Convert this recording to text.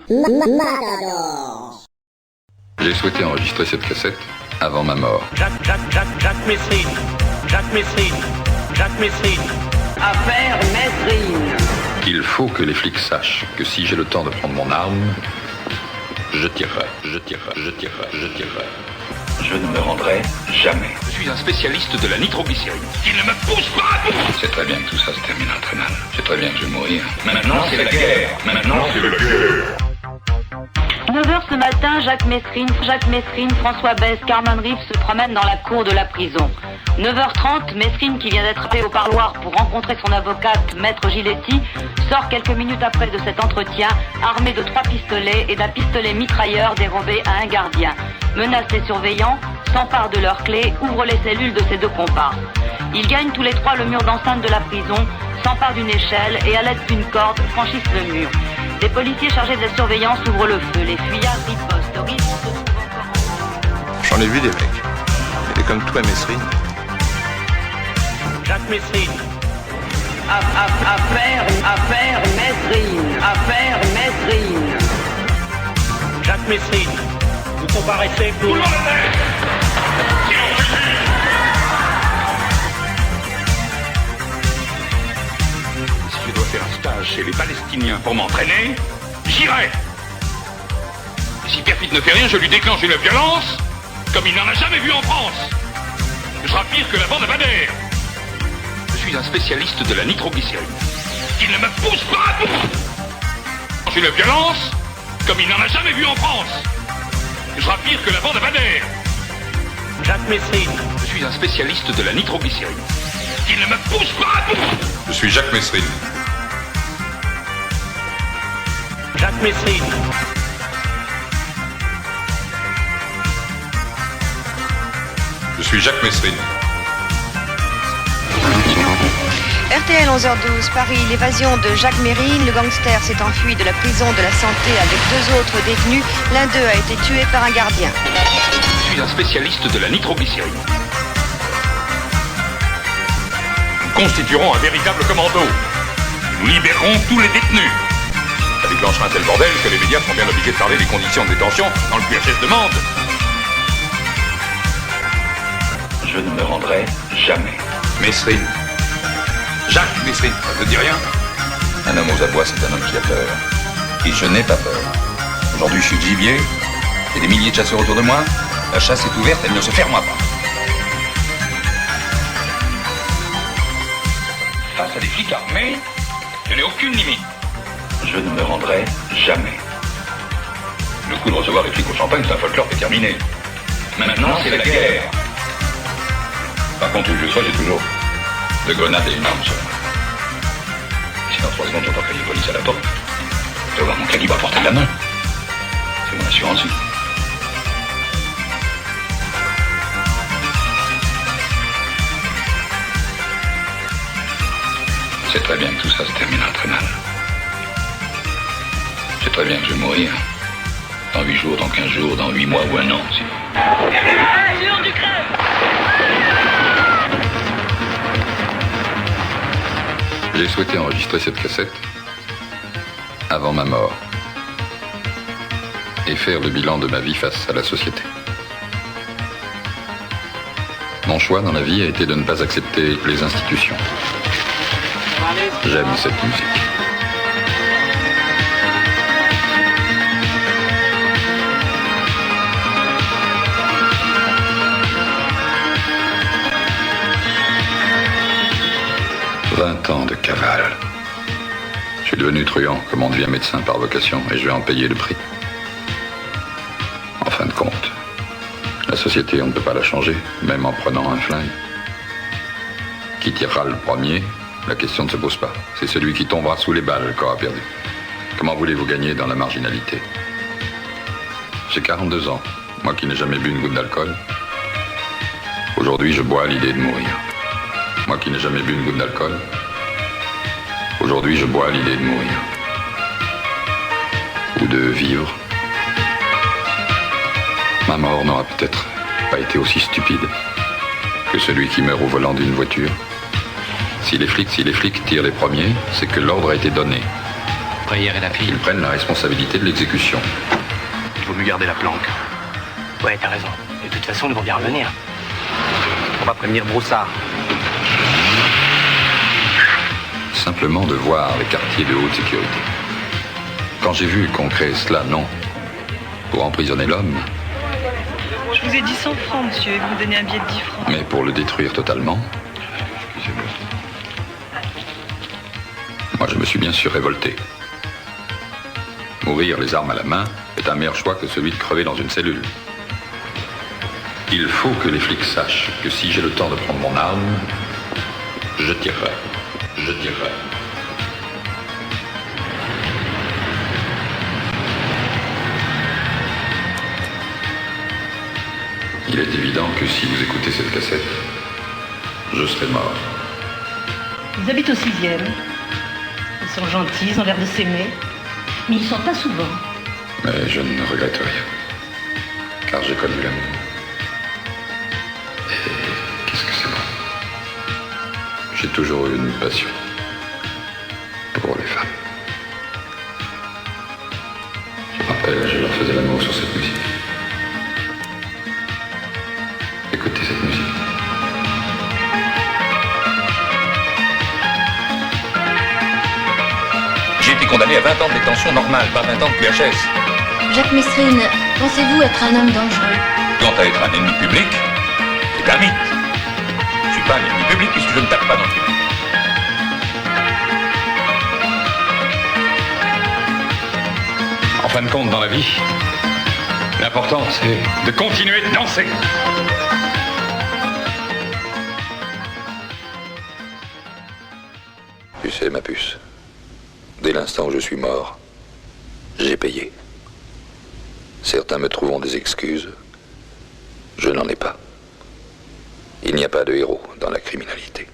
Matador. J'ai souhaité enregistrer cette cassette avant ma mort. Jacques Messrine. Jacques Messrine. Jacques Messrine. Affaire Messrine. Il faut que les flics sachent que si j'ai le temps de prendre mon arme, je tirerai. Je ne me rendrai jamais. Je suis un spécialiste de la nitroglycérine. Il ne me pousse pas. C'est très bien que tout ça se terminera très mal. C'est très bien que je vais mourir. Maintenant, c'est la guerre. Maintenant, c'est la guerre. 9h ce matin, Jacques Messrine, François Besse, Carmen Riff se promènent dans la cour de la prison. 9h30, Messrine, qui vient d'être appelé au parloir pour rencontrer son avocate, Maître Giletti, sort quelques minutes après de cet entretien, armé de 3 pistolets et d'un pistolet mitrailleur dérobé à un gardien. Menace les surveillants, s'empare de leurs clés, ouvre les cellules de ses 2 comparses. Ils gagnent tous les 3 le mur d'enceinte de la prison, s'emparent d'une échelle et à l'aide d'une corde franchissent le mur. Les policiers chargés de la surveillance ouvrent le feu. Les fuyards ripostent. J'en ai vu des mecs. Il est comme toi, Messrine. Jacques Messrine. Affaire Messrine. Affaire Messrine. Jacques Messrine. Vous comparaissez pour... Si je dois faire un stage chez les Palestiniens pour m'entraîner, j'irai. Et si Perfit ne fait rien, je lui déclenche une violence comme il n'en a jamais vu en France. Ce sera pire que la bande à Bader. Je suis un spécialiste de la nitroglycérine. Il ne me pousse pas. Une violence comme il n'en a jamais vu en France. Ce sera pire que la bande à Bader. Jacques Messrine. Je suis un spécialiste de la nitroglycérine. Il ne me pousse pas. Je suis Jacques Messrine. Jacques Messrine. Je suis Jacques Messrine. RTL 11h12, Paris, l'évasion de Jacques Messrine. Le gangster s'est enfui de la prison de la Santé avec 2 autres détenus. L'un d'eux a été tué par un gardien. Je suis un spécialiste de la nitroglycérine. Nous constituerons un véritable commando. Nous libérerons tous les détenus. Ça déclenchera un tel bordel que les médias seront bien obligés de parler des conditions de détention dans le QHS de Mende. Je ne me rendrai jamais. Messrine. Jacques Messrine, ça te dit rien? Un homme aux abois, c'est un homme qui a peur. Et je n'ai pas peur. Aujourd'hui, je suis gibier. Il y a des milliers de chasseurs autour de moi. La chasse est ouverte, elle ne se fermera pas. Face à des flics armés, je n'ai aucune limite. Je ne me rendrai jamais. Le coup de recevoir les flics au champagne, c'est un folklore qui est terminé. Maintenant, c'est la guerre. Par contre, où que je sois, j'ai toujours 2 grenades et une arme sur moi. Si dans 3 secondes, j'entends crier police à la porte, je dois avoir mon calibre à portée de la main. C'est mon assurance. C'est très bien que tout ça se terminera très mal. C'est très bien que je vais mourir. Dans 8 jours, dans 15 jours, dans 8 mois ou 1 an. J'ai souhaité enregistrer cette cassette avant ma mort et faire le bilan de ma vie face à la société. Mon choix dans la vie a été de ne pas accepter les institutions. J'aime cette musique. « 20 ans de cavale. Je suis devenu truand, comme on devient médecin par vocation, et je vais en payer le prix. En fin de compte, la société, on ne peut pas la changer, même en prenant un flingue. Qui tirera le premier? La question ne se pose pas. C'est celui qui tombera sous les balles qui aura perdu. Comment voulez-vous gagner dans la marginalité? J'ai 42 ans, moi qui n'ai jamais bu une goutte d'alcool. Aujourd'hui, je bois à l'idée de mourir. Moi qui n'ai jamais bu une goutte d'alcool. Aujourd'hui, je bois à l'idée de mourir. Ou de vivre. Ma mort n'aura peut-être pas été aussi stupide que celui qui meurt au volant d'une voiture. Si les flics tirent les premiers, c'est que l'ordre a été donné. Après hier et la fille. Ils prennent la responsabilité de l'exécution. Il vaut mieux garder la planque. Ouais, t'as raison. Et de toute façon, ils vont bien revenir. On va prévenir Broussard. Simplement de voir les quartiers de haute sécurité. Quand j'ai vu qu'on créait cela, non. Pour emprisonner l'homme. Je vous ai dit 100 francs, monsieur, et vous me donnez un billet de 10 francs. Mais pour le détruire totalement. Excusez-moi. Moi, je me suis bien sûr révolté. Mourir les armes à la main est un meilleur choix que celui de crever dans une cellule. Il faut que les flics sachent que si j'ai le temps de prendre mon arme, je tirerai. Je tirerai. Il est évident que si vous écoutez cette cassette, je serai mort. Ils habitent au 6e. Ils sont gentils, ils ont l'air de s'aimer. Mais ils sortent pas souvent. Mais je ne regrette rien. Car j'ai connu l'amour. Et qu'est-ce que c'est bon. J'ai toujours eu une passion pour les femmes. Je me rappelle, je leur faisais l'amour sur cette musique. Écoutez cette musique. J'ai été condamné à 20 ans de détention normale, pas 20 ans de QHS. Jacques Messrine, pensez-vous être un homme dangereux? Quant à être un ennemi public, c'est un mythe. Je suis pas un ennemi public puisque je ne tape pas dans le public. En fin de compte, dans la vie, l'important, c'est de continuer de danser. Tu sais, ma puce, dès l'instant où je suis mort, j'ai payé. Certains me trouveront des excuses. Je n'en ai pas. Il n'y a pas de héros dans la criminalité.